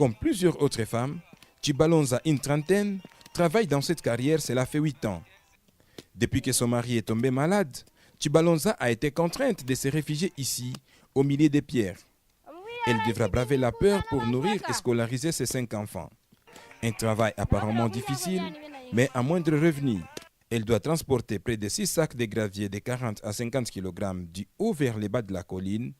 Comme plusieurs autres femmes, Chibalonza, une trentaine, travaille dans cette carrière, cela fait 8 ans. Depuis que son mari est tombé malade, Chibalonza a été contrainte de se réfugier ici, au milieu des pierres. Elle devra braver la peur pour nourrir et scolariser ses 5 enfants. Un travail apparemment difficile, mais à moindre revenu. Elle doit transporter près de 6 sacs de gravier de 40 à 50 kg du haut vers les bas de la colline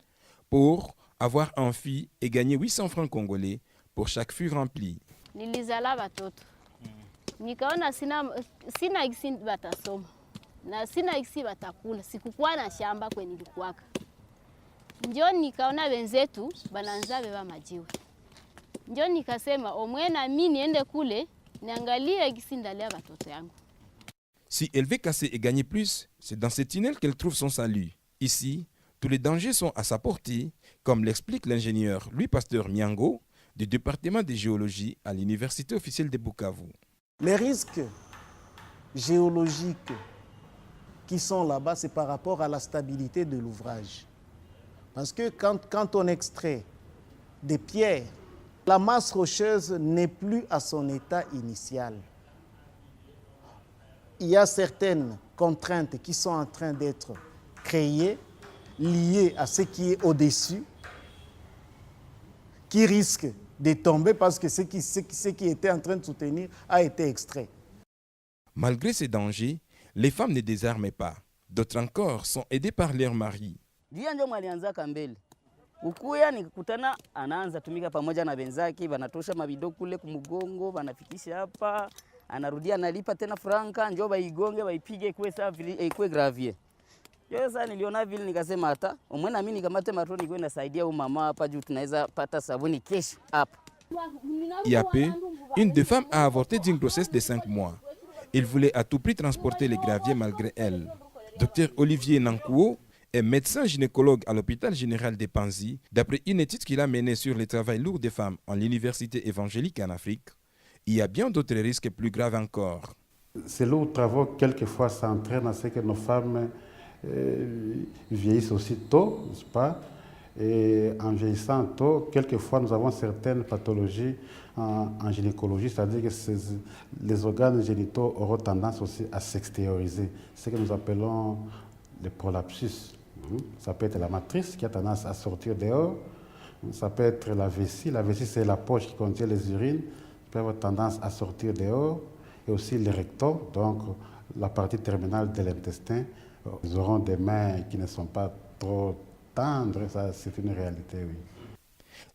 pour avoir un fil et gagner 800 francs congolais pour chaque fût rempli. Nilizala watoto. Nikaona sina iksi batasoma. Na sina iksi batakula. Sikukuwa na shamba kwe nilikuwaka. Ndio nikaona wenzetu bananza beba majiwe. Ndio nikasema omwena mimi niende kule niangalie iksi ndalia watoto yangu. Si elle veut casser et gagner plus, c'est dans ce tunnel qu'elle trouve son salut. Ici, tous les dangers sont à sa portée, comme l'explique l'ingénieur Louis-Pasteur Miango du département de géologie à l'Université officielle de Bukavu. Les risques géologiques qui sont là-bas, c'est par rapport à la stabilité de l'ouvrage. Parce que quand on extrait des pierres, la masse rocheuse n'est plus à son état initial. Il y a certaines contraintes qui sont en train d'être créées, liées à ce qui est au-dessus, qui risquent de tomber parce que ce qui était en train de soutenir a été extrait. Malgré ces dangers, les femmes ne désarment pas. D'autres encore sont aidées par leurs maris. Ukuya nikikutana anaanza tumika pamoja na wenzake, banatosha mabido kule kumugongo, banafikisha hapa, anarudia analipa tena franka, njoo baigonge baipige kwa sawa ikwe gravier. Sasa niliona vile nikasema hata omwena mimi nikamate matoni kwenda saidia huyu mama hapa juu tunaweza pata sabuni kesho hapa. Il y a peu, une des femmes a avorté d'une grossesse de 5 mois. Il voulait à tout prix transporter les graviers malgré elle. Docteur Olivier Nankouo est médecin gynécologue à l'hôpital général de Panzi. D'après une étude qu'il a menée sur le travail lourd des femmes en l'université évangélique en Afrique, il y a bien d'autres risques plus graves encore. Ces lourds travaux, quelquefois, ça entraîne à ce que nos femmes vieillissent aussi tôt, n'est-ce pas? Et en vieillissant tôt, quelquefois, nous avons certaines pathologies en gynécologie, c'est-à-dire que les organes génitaux auront tendance aussi à s'extérioriser. Ce que nous appelons le prolapsus. Ça peut être la matrice qui a tendance à sortir dehors. Ça peut être la vessie. La vessie, c'est la poche qui contient les urines, qui peut avoir tendance à sortir dehors. Et aussi le rectum, donc la partie terminale de l'intestin. Ils auront des mains qui ne sont pas trop tendres, ça c'est une réalité, oui.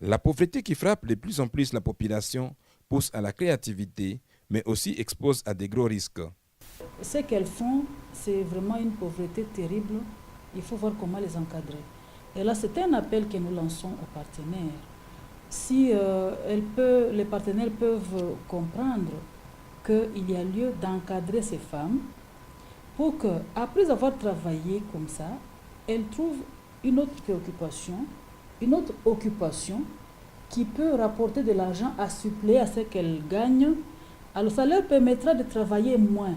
La pauvreté qui frappe de plus en plus la population pousse à la créativité, mais aussi expose à de gros risques. Ce qu'elles font, c'est vraiment une pauvreté terrible. Il faut voir comment les encadrer. Et là, c'est un appel que nous lançons aux partenaires. Si les partenaires peuvent comprendre qu'il y a lieu d'encadrer ces femmes pour qu'après avoir travaillé comme ça, elles trouvent une autre préoccupation, une autre occupation qui peut rapporter de l'argent à suppléer à ce qu'elles gagnent. Alors ça leur permettra de travailler moins.